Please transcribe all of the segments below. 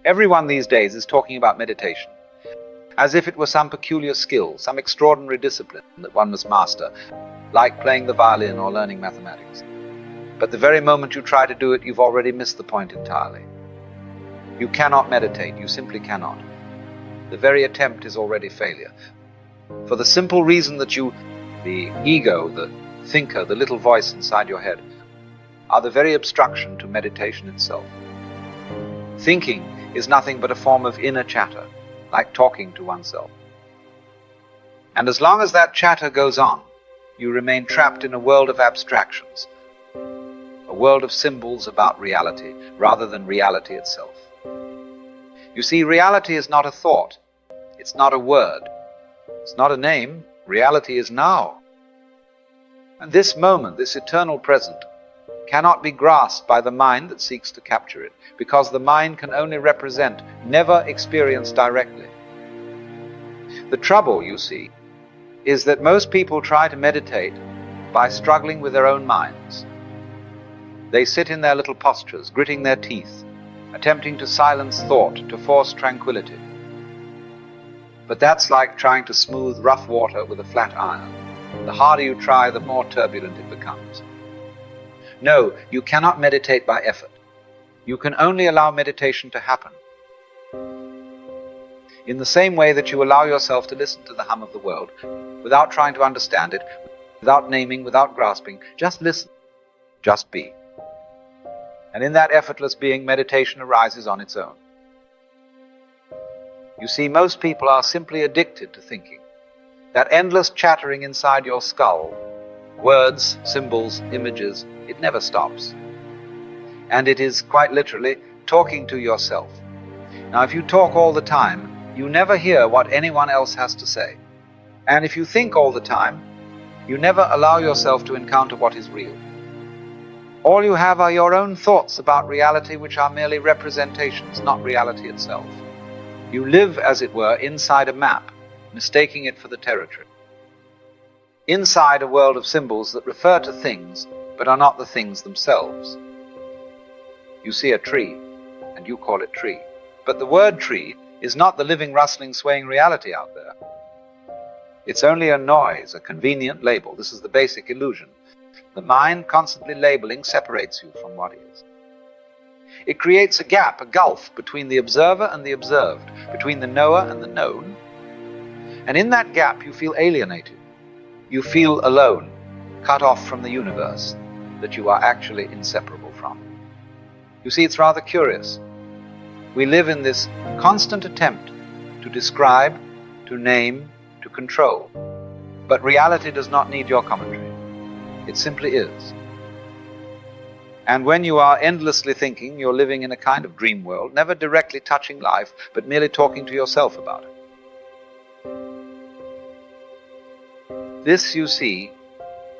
Everyone these days is talking about meditation, as if it were some peculiar skill, some extraordinary discipline that one must master, like playing the violin or learning mathematics. But the very moment you try to do it, you've already missed the point entirely. You cannot meditate, you simply cannot. The very attempt is already failure. For the simple reason that you, the ego, the thinker, the little voice inside your head, are the very obstruction to meditation itself. Thinking is nothing but a form of inner chatter, like talking to oneself. And as long as that chatter goes on, you remain trapped in a world of abstractions, a world of symbols about reality, rather than reality itself. You see, reality is not a thought, it's not a word, it's not a name. Reality is now. And this moment, this eternal present, cannot be grasped by the mind that seeks to capture it, because the mind can only represent, never experience directly. The trouble, you see, is that most people try to meditate by struggling with their own minds. They sit in their little postures, gritting their teeth, attempting to silence thought, to force tranquility. But that's like trying to smooth rough water with a flat iron. The harder you try, the more turbulent it becomes. No, you cannot meditate by effort. You can only allow meditation to happen. In the same way that you allow yourself to listen to the hum of the world, without trying to understand it, without naming, without grasping, just listen, just be. And in that effortless being, meditation arises on its own. You see, most people are simply addicted to thinking. That endless chattering inside your skull, words, symbols, images, it never stops. And it is quite literally talking to yourself. Now, if you talk all the time, you never hear what anyone else has to say. And if you think all the time, you never allow yourself to encounter what is real. All you have are your own thoughts about reality, which are merely representations, not reality itself. You live, as it were, inside a map, mistaking it for the territory. Inside a world of symbols that refer to things, but are not the things themselves. You see a tree, and you call it tree. But the word tree is not the living, rustling, swaying reality out there. It's only a noise, a convenient label. This is the basic illusion. The mind, constantly labeling, separates you from what is. It creates a gap, a gulf between the observer and the observed, between the knower and the known. And in that gap you feel alienated. You feel alone, cut off from the universe that you are actually inseparable from. You see, it's rather curious. We live in this constant attempt to describe, to name, to control. But reality does not need your commentary. It simply is. And when you are endlessly thinking, you're living in a kind of dream world, never directly touching life, but merely talking to yourself about it. This, you see,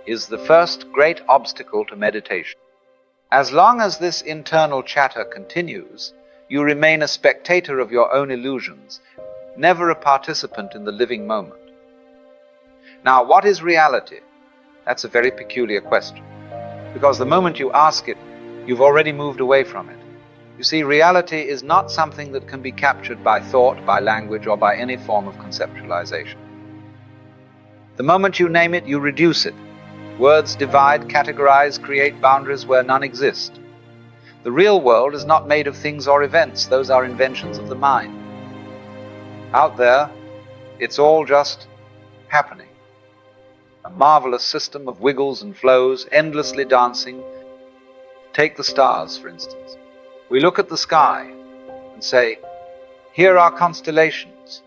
is the first great obstacle to meditation. As long as this internal chatter continues, you remain a spectator of your own illusions, never a participant in the living moment. Now, what is reality? That's a very peculiar question, because the moment you ask it, you've already moved away from it. You see, reality is not something that can be captured by thought, by language, or by any form of conceptualization. The moment you name it, you reduce it. Words divide, categorize, create boundaries where none exist. The real world is not made of things or events. Those are inventions of the mind. Out there, it's all just happening. A marvelous system of wiggles and flows, endlessly dancing. Take the stars, for instance. We look at the sky and say, here are constellations,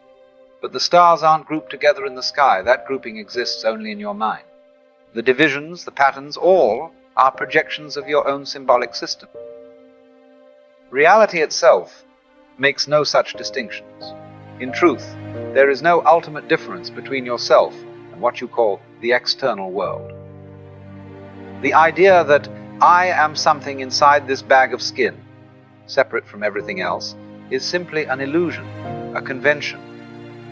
but the stars aren't grouped together in the sky. That grouping exists only in your mind. The divisions, the patterns, all are projections of your own symbolic system. Reality itself makes no such distinctions. In truth, there is no ultimate difference between yourself and what you call the external world. The idea that I am something inside this bag of skin, separate from everything else, is simply an illusion, a convention,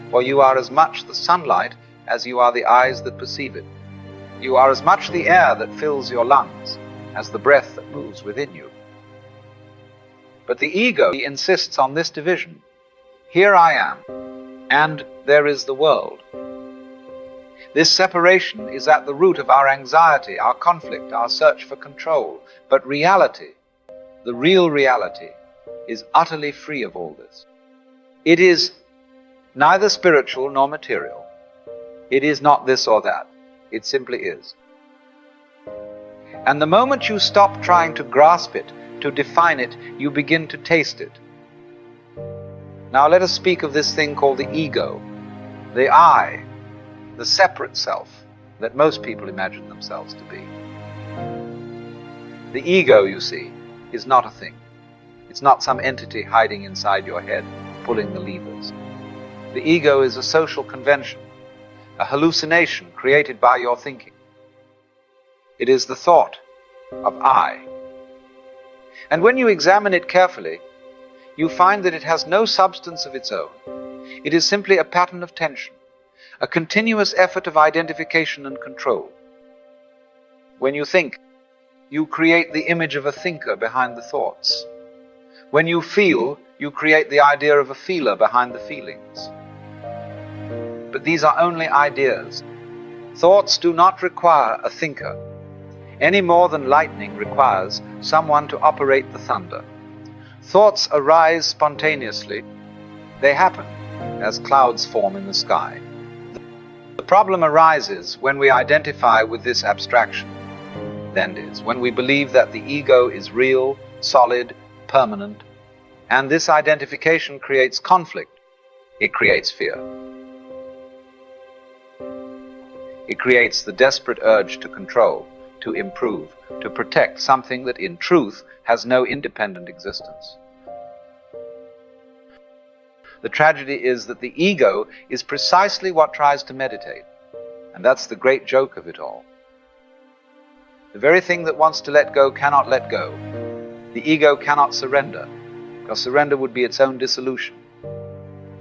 for you are as much the sunlight as you are the eyes that perceive it. You are as much the air that fills your lungs as the breath that moves within you. But the ego insists on this division. Here I am, and there is the world. This separation is at the root of our anxiety, our conflict, our search for control. But reality, the real reality, is utterly free of all this. It is neither spiritual nor material. It is not this or that. It simply is. And the moment you stop trying to grasp it, to define it, you begin to taste it. Now let us speak of this thing called the ego, the I, the separate self that most people imagine themselves to be. The ego, you see, is not a thing. It's not some entity hiding inside your head, pulling the levers. The ego is a social convention, a hallucination created by your thinking. It is the thought of I. And when you examine it carefully, you find that it has no substance of its own. It is simply a pattern of tension, a continuous effort of identification and control. When you think, you create the image of a thinker behind the thoughts. When you feel, you create the idea of a feeler behind the feelings. But these are only ideas. Thoughts do not require a thinker, any more than lightning requires someone to operate the thunder. Thoughts arise spontaneously. They happen as clouds form in the sky. The problem arises when we identify with this abstraction. That is, when we believe that the ego is real, solid, permanent, and this identification creates conflict. It creates fear. It creates the desperate urge to control, to improve, to protect something that in truth has no independent existence. The tragedy is that the ego is precisely what tries to meditate, and that's the great joke of it all. The very thing that wants to let go cannot let go. The ego cannot surrender, because surrender would be its own dissolution.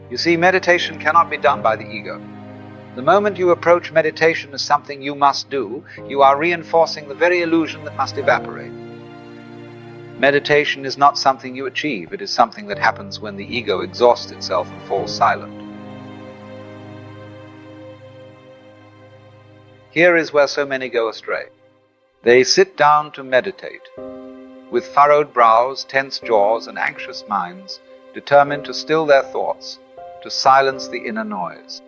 You see, meditation cannot be done by the ego. The moment you approach meditation as something you must do, you are reinforcing the very illusion that must evaporate. Meditation is not something you achieve. It is something that happens when the ego exhausts itself and falls silent. Here is where so many go astray. They sit down to meditate, with furrowed brows, tense jaws, and anxious minds, determined to still their thoughts, to silence the inner noise.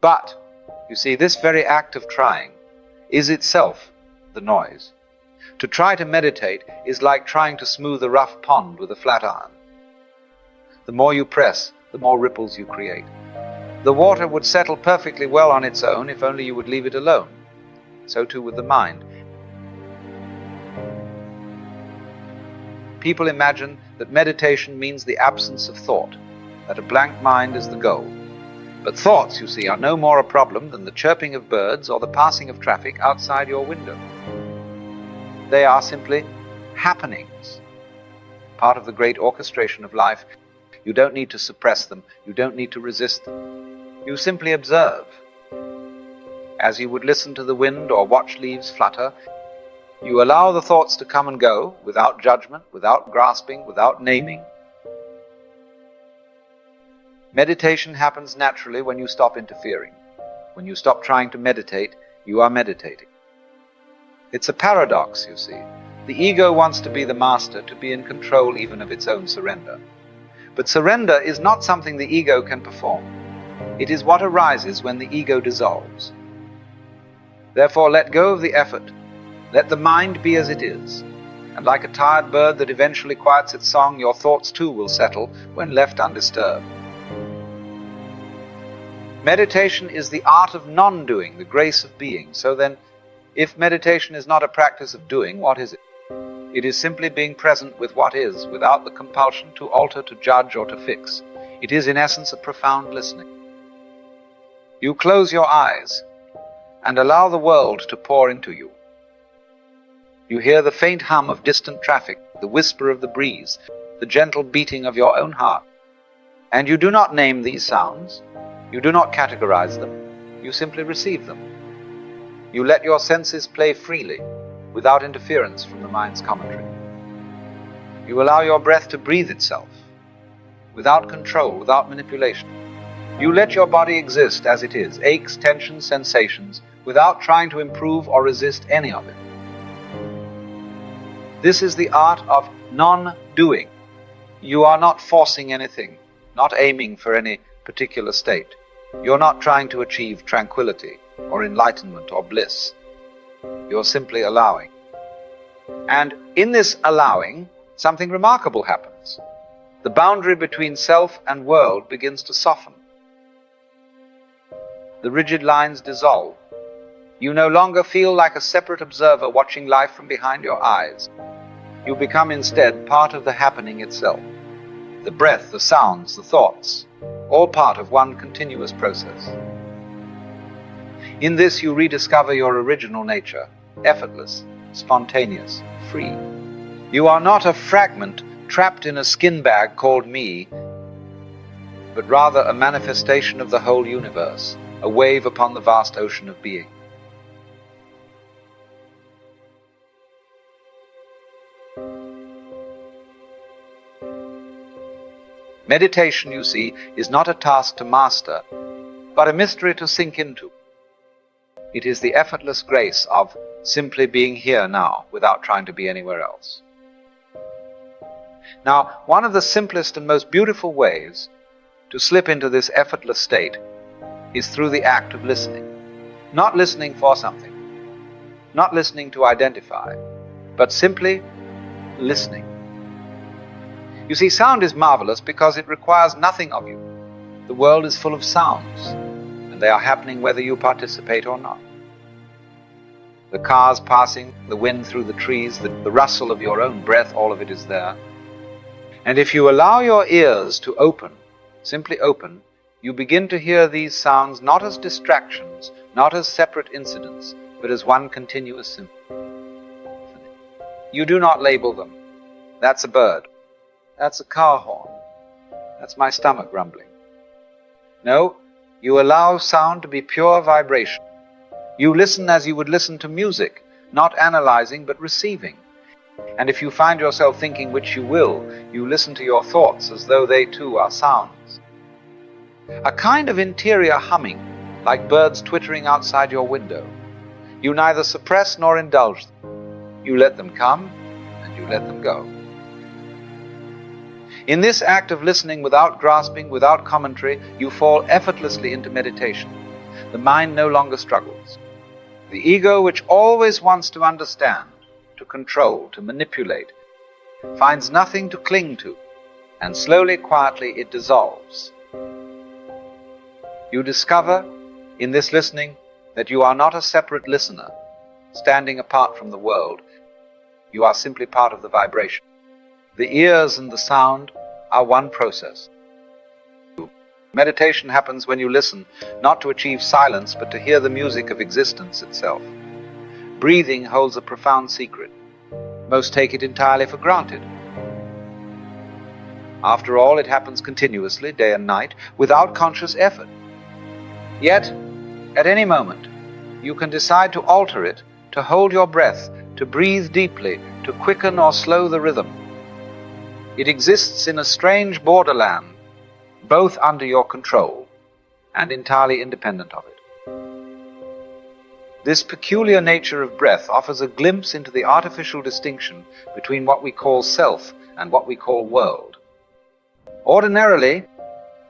But, you see, this very act of trying is itself the noise. To try to meditate is like trying to smooth a rough pond with a flat iron. The more you press, the more ripples you create. The water would settle perfectly well on its own if only you would leave it alone. So too with the mind. People imagine that meditation means the absence of thought, that a blank mind is the goal. But thoughts, you see, are no more a problem than the chirping of birds or the passing of traffic outside your window. They are simply happenings, part of the great orchestration of life. You don't need to suppress them. You don't need to resist them. You simply observe. As you would listen to the wind or watch leaves flutter, you allow the thoughts to come and go without judgment, without grasping, without naming. Meditation happens naturally when you stop interfering. When you stop trying to meditate, you are meditating. It's a paradox, you see. The ego wants to be the master, to be in control even of its own surrender. But surrender is not something the ego can perform. It is what arises when the ego dissolves. Therefore, let go of the effort. Let the mind be as it is. And like a tired bird that eventually quiets its song, your thoughts too will settle when left undisturbed. Meditation is the art of non-doing, the grace of being. So then, if meditation is not a practice of doing, what is it? It is simply being present with what is, without the compulsion to alter, to judge, or to fix. It is, in essence, a profound listening. You close your eyes and allow the world to pour into you. You hear the faint hum of distant traffic, the whisper of the breeze, the gentle beating of your own heart. And you do not name these sounds. You do not categorize them. You simply receive them. You let your senses play freely, without interference from the mind's commentary. You allow your breath to breathe itself, without control, without manipulation. You let your body exist as it is, aches, tensions, sensations, without trying to improve or resist any of it. This is the art of non-doing. You are not forcing anything, not aiming for any particular state. You're not trying to achieve tranquility or enlightenment or bliss. You're simply allowing. And in this allowing, something remarkable happens. The boundary between self and world begins to soften. The rigid lines dissolve. You no longer feel like a separate observer watching life from behind your eyes. You become instead part of the happening itself. The breath, the sounds, the thoughts, all part of one continuous process. In this you rediscover your original nature, effortless, spontaneous, free. You are not a fragment trapped in a skin bag called me, but rather a manifestation of the whole universe, a wave upon the vast ocean of being. Meditation, you see, is not a task to master, but a mystery to sink into. It is the effortless grace of simply being here now, without trying to be anywhere else. Now, one of the simplest and most beautiful ways to slip into this effortless state is through the act of listening. Not listening for something, not listening to identify, but simply listening. You see, sound is marvelous because it requires nothing of you. The world is full of sounds, and they are happening whether you participate or not. The cars passing, the wind through the trees, the rustle of your own breath, all of it is there. And if you allow your ears to open, simply open, you begin to hear these sounds not as distractions, not as separate incidents, but as one continuous symphony. You do not label them. That's a bird. That's a car horn. That's my stomach rumbling. No, you allow sound to be pure vibration. You listen as you would listen to music, not analyzing but receiving. And if you find yourself thinking, which you will, you listen to your thoughts as though they too are sounds. A kind of interior humming, like birds twittering outside your window. You neither suppress nor indulge them. You let them come and you let them go. In this act of listening without grasping, without commentary, you fall effortlessly into meditation. The mind no longer struggles. The ego, which always wants to understand, to control, to manipulate, finds nothing to cling to, and slowly, quietly it dissolves. You discover in this listening that you are not a separate listener, standing apart from the world. You are simply part of the vibration. The ears and the sound are one process. Meditation happens when you listen, not to achieve silence, but to hear the music of existence itself. Breathing holds a profound secret. Most take it entirely for granted. After all, it happens continuously, day and night, without conscious effort. Yet, at any moment, you can decide to alter it, to hold your breath, to breathe deeply, to quicken or slow the rhythm. It exists in a strange borderland, both under your control and entirely independent of it. This peculiar nature of breath offers a glimpse into the artificial distinction between what we call self and what we call world. Ordinarily,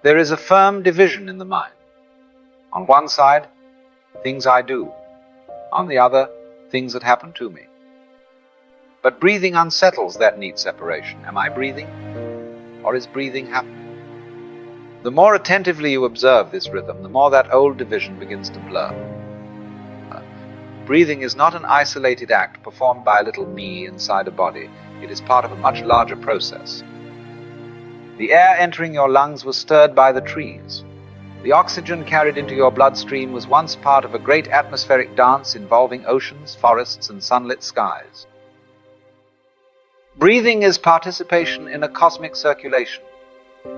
there is a firm division in the mind. On one side, things I do. On the other, things that happen to me. But breathing unsettles that neat separation. Am I breathing? Or is breathing happening? The more attentively you observe this rhythm, the more that old division begins to blur. Breathing is not an isolated act performed by a little me inside a body. It is part of a much larger process. The air entering your lungs was stirred by the trees. The oxygen carried into your bloodstream was once part of a great atmospheric dance involving oceans, forests, and sunlit skies. Breathing is participation in a cosmic circulation.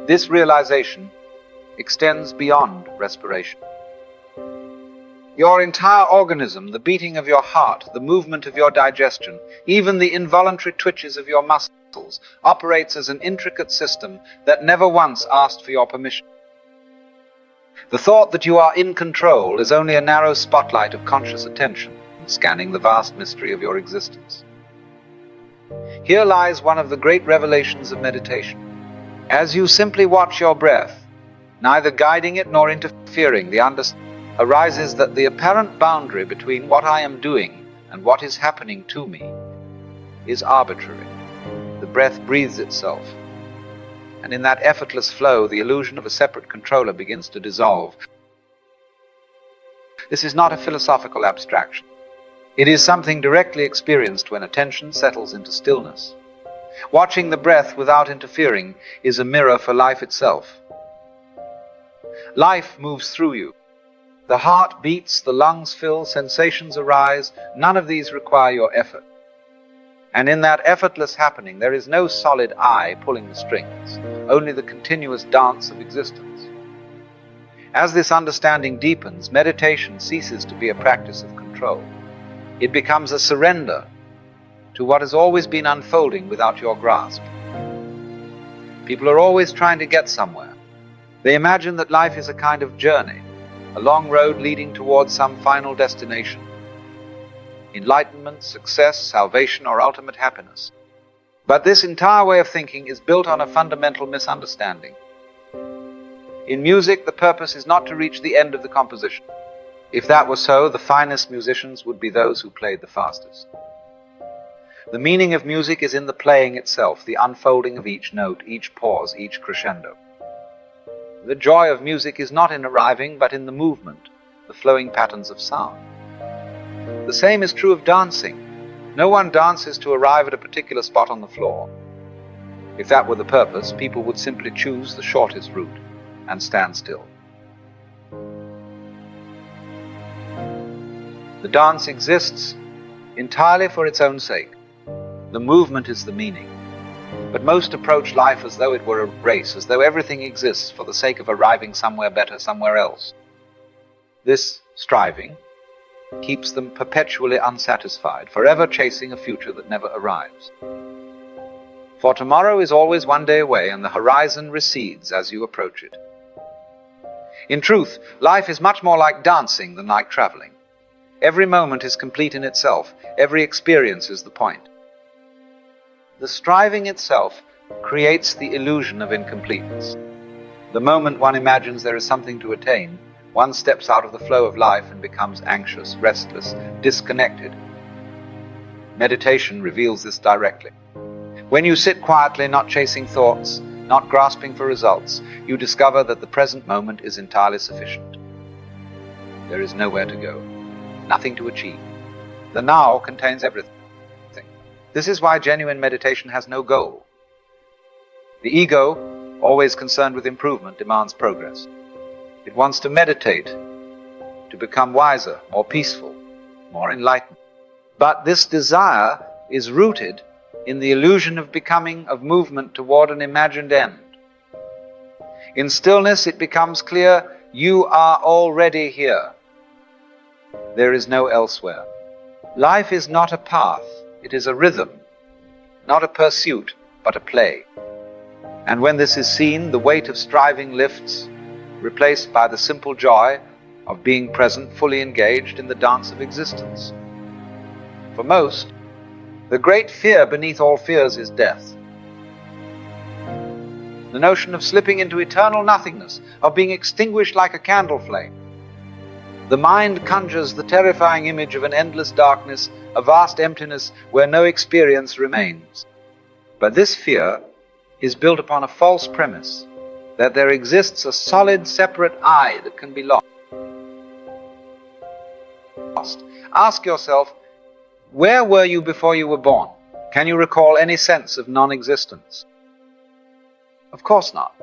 This realization extends beyond respiration. Your entire organism, the beating of your heart, the movement of your digestion, even the involuntary twitches of your muscles, operates as an intricate system that never once asked for your permission. The thought that you are in control is only a narrow spotlight of conscious attention, scanning the vast mystery of your existence. Here lies one of the great revelations of meditation. As you simply watch your breath, neither guiding it nor interfering, the understanding arises that the apparent boundary between what I am doing and what is happening to me is arbitrary. The breath breathes itself, and in that effortless flow, the illusion of a separate controller begins to dissolve. This is not a philosophical abstraction. It is something directly experienced when attention settles into stillness. Watching the breath without interfering is a mirror for life itself. Life moves through you. The heart beats, the lungs fill, sensations arise. None of these require your effort. And in that effortless happening, there is no solid I pulling the strings, only the continuous dance of existence. As this understanding deepens, meditation ceases to be a practice of control. It becomes a surrender to what has always been unfolding without your grasp. People are always trying to get somewhere. They imagine that life is a kind of journey, a long road leading towards some final destination. Enlightenment, success, salvation, or ultimate happiness. But this entire way of thinking is built on a fundamental misunderstanding. In music, the purpose is not to reach the end of the composition. If that were so, the finest musicians would be those who played the fastest. The meaning of music is in the playing itself, the unfolding of each note, each pause, each crescendo. The joy of music is not in arriving, but in the movement, the flowing patterns of sound. The same is true of dancing. No one dances to arrive at a particular spot on the floor. If that were the purpose, people would simply choose the shortest route and stand still. The dance exists entirely for its own sake. The movement is the meaning. But most approach life as though it were a race, as though everything exists for the sake of arriving somewhere better, somewhere else. This striving keeps them perpetually unsatisfied, forever chasing a future that never arrives. For tomorrow is always one day away, and the horizon recedes as you approach it. In truth, life is much more like dancing than like traveling. Every moment is complete in itself. Every experience is the point. The striving itself creates the illusion of incompleteness. The moment one imagines there is something to attain, one steps out of the flow of life and becomes anxious, restless, disconnected. Meditation reveals this directly. When you sit quietly, not chasing thoughts, not grasping for results, you discover that the present moment is entirely sufficient. There is nowhere to go, nothing to achieve. The now contains everything. This is why genuine meditation has no goal. The ego, always concerned with improvement, demands progress. It wants to meditate, to become wiser, more peaceful, more enlightened. But this desire is rooted in the illusion of becoming, of movement toward an imagined end. In stillness, it becomes clear you are already here. There is no elsewhere. Life is not a path. It is a rhythm, not a pursuit, but a play. And when this is seen, the weight of striving lifts, replaced by the simple joy of being present, fully engaged in the dance of existence. For most, the great fear beneath all fears is death. The notion of slipping into eternal nothingness, of being extinguished like a candle flame. The mind conjures the terrifying image of an endless darkness, a vast emptiness where no experience remains. But this fear is built upon a false premise, that there exists a solid, separate I that can be lost. Ask yourself, where were you before you were born? Can you recall any sense of non-existence? Of course not.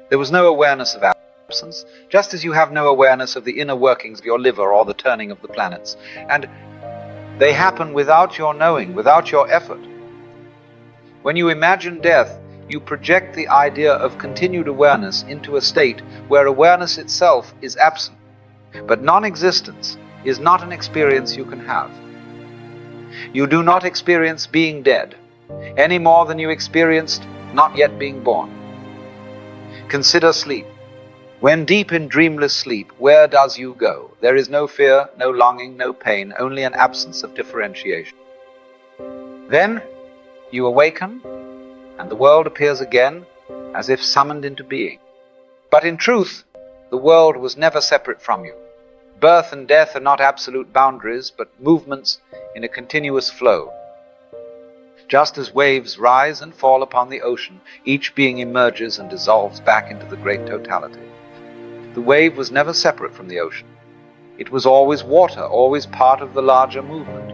There was no awareness of absence, just as you have no awareness of the inner workings of your liver or the turning of the planets. And they happen without your knowing, without your effort. When you imagine death, you project the idea of continued awareness into a state where awareness itself is absent. But non-existence is not an experience you can have. You do not experience being dead, any more than you experienced not yet being born. Consider sleep. When deep in dreamless sleep, where does you go? There is no fear, no longing, no pain, only an absence of differentiation. Then you awaken, and the world appears again as if summoned into being. But in truth, the world was never separate from you. Birth and death are not absolute boundaries, but movements in a continuous flow. Just as waves rise and fall upon the ocean, each being emerges and dissolves back into the great totality. The wave was never separate from the ocean. It was always water, always part of the larger movement.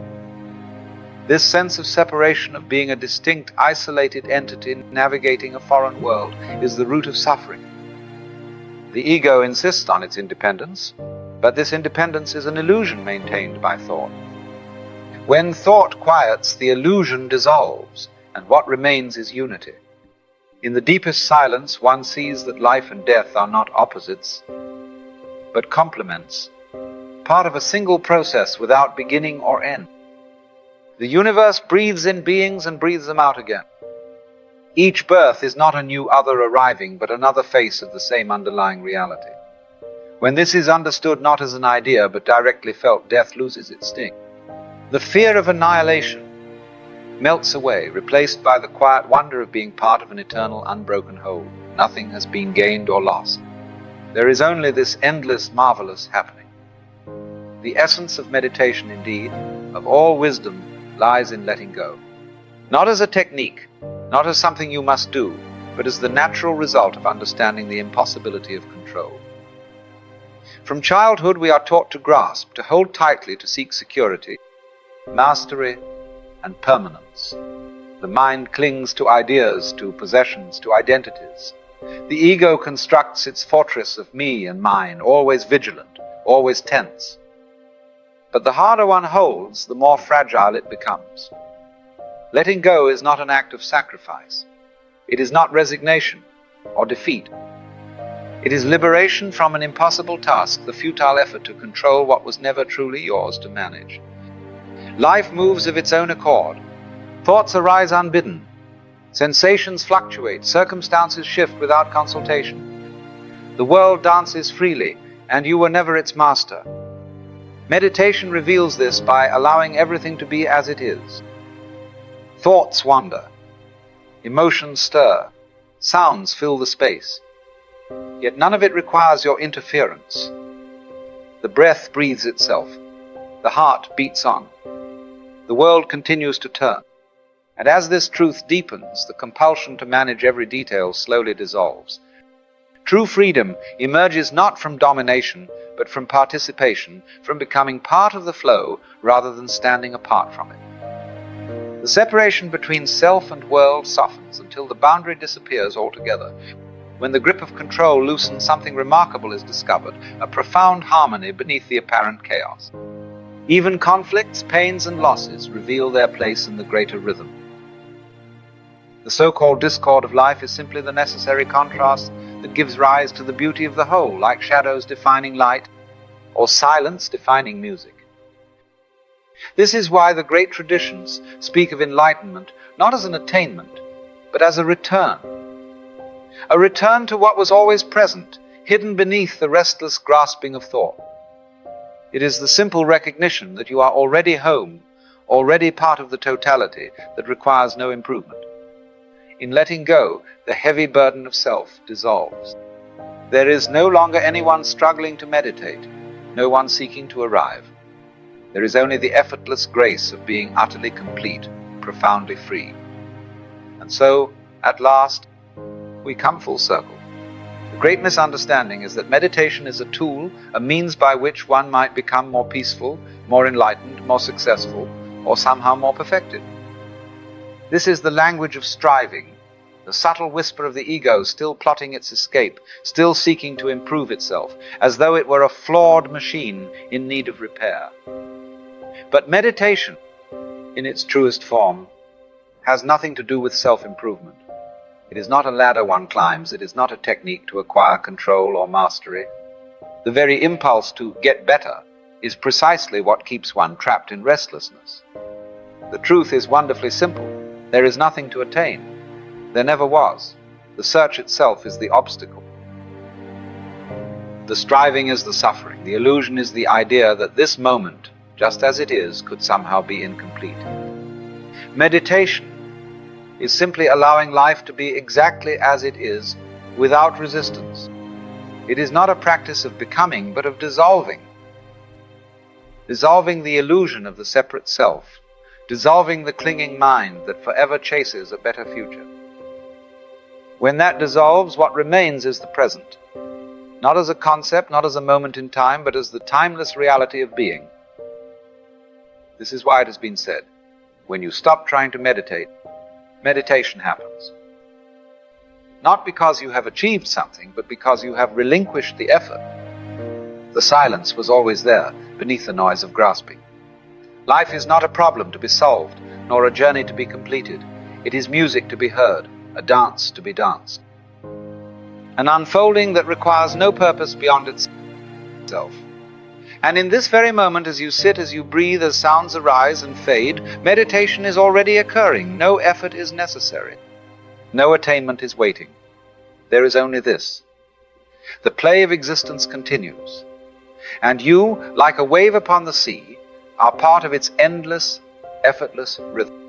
This sense of separation, of being a distinct, isolated entity navigating a foreign world, is the root of suffering. The ego insists on its independence, but this independence is an illusion maintained by thought. When thought quiets, the illusion dissolves, and what remains is unity. In the deepest silence, one sees that life and death are not opposites, but complements, part of a single process without beginning or end. The universe breathes in beings and breathes them out again. Each birth is not a new other arriving, but another face of the same underlying reality. When this is understood not as an idea, but directly felt, death loses its sting. The fear of annihilation melts away, replaced by the quiet wonder of being part of an eternal, unbroken whole. Nothing has been gained or lost. There is only this endless, marvelous happening. The essence of meditation, indeed, of all wisdom, lies in letting go. Not as a technique, not as something you must do, but as the natural result of understanding the impossibility of control. From childhood we are taught to grasp, to hold tightly, to seek security, mastery, and permanence. The mind clings to ideas, to possessions, to identities. The ego constructs its fortress of me and mine, always vigilant, always tense. But the harder one holds, the more fragile it becomes. Letting go is not an act of sacrifice. It is not resignation or defeat. It is liberation from an impossible task, the futile effort to control what was never truly yours to manage. Life moves of its own accord. Thoughts arise unbidden. Sensations fluctuate. Circumstances shift without consultation. The world dances freely, and you were never its master. Meditation reveals this by allowing everything to be as it is. Thoughts wander. Emotions stir. Sounds fill the space. Yet none of it requires your interference. The breath breathes itself. The heart beats on. The world continues to turn. And as this truth deepens, the compulsion to manage every detail slowly dissolves. True freedom emerges not from domination, but from participation, from becoming part of the flow rather than standing apart from it. The separation between self and world softens until the boundary disappears altogether. When the grip of control loosens, something remarkable is discovered, a profound harmony beneath the apparent chaos. Even conflicts, pains, and losses reveal their place in the greater rhythm. The so-called discord of life is simply the necessary contrast that gives rise to the beauty of the whole, like shadows defining light, or silence defining music. This is why the great traditions speak of enlightenment not as an attainment, but as a return to what was always present, hidden beneath the restless grasping of thought. It is the simple recognition that you are already home, already part of the totality, that requires no improvement. In letting go, the heavy burden of self dissolves. There is no longer anyone struggling to meditate, no one seeking to arrive. There is only the effortless grace of being utterly complete, profoundly free. And so, at last, we come full circle. The great misunderstanding is that meditation is a tool, a means by which one might become more peaceful, more enlightened, more successful, or somehow more perfected. This is the language of striving, the subtle whisper of the ego still plotting its escape, still seeking to improve itself, as though it were a flawed machine in need of repair. But meditation, in its truest form, has nothing to do with self-improvement. It is not a ladder one climbs. It is not a technique to acquire control or mastery. The very impulse to get better is precisely what keeps one trapped in restlessness. The truth is wonderfully simple. There is nothing to attain. There never was. The search itself is the obstacle. The striving is the suffering. The illusion is the idea that this moment, just as it is, could somehow be incomplete. Meditation is simply allowing life to be exactly as it is, without resistance. It is not a practice of becoming, but of dissolving. Dissolving the illusion of the separate self, dissolving the clinging mind that forever chases a better future. When that dissolves, what remains is the present, not as a concept, not as a moment in time, but as the timeless reality of being. This is why it has been said, when you stop trying to meditate, meditation happens. Not because you have achieved something, but because you have relinquished the effort. The silence was always there, beneath the noise of grasping. Life is not a problem to be solved, nor a journey to be completed. It is music to be heard, a dance to be danced. An unfolding that requires no purpose beyond itself. And in this very moment, as you sit, as you breathe, as sounds arise and fade, meditation is already occurring. No effort is necessary. No attainment is waiting. There is only this. The play of existence continues. And you, like a wave upon the sea, are part of its endless, effortless rhythm.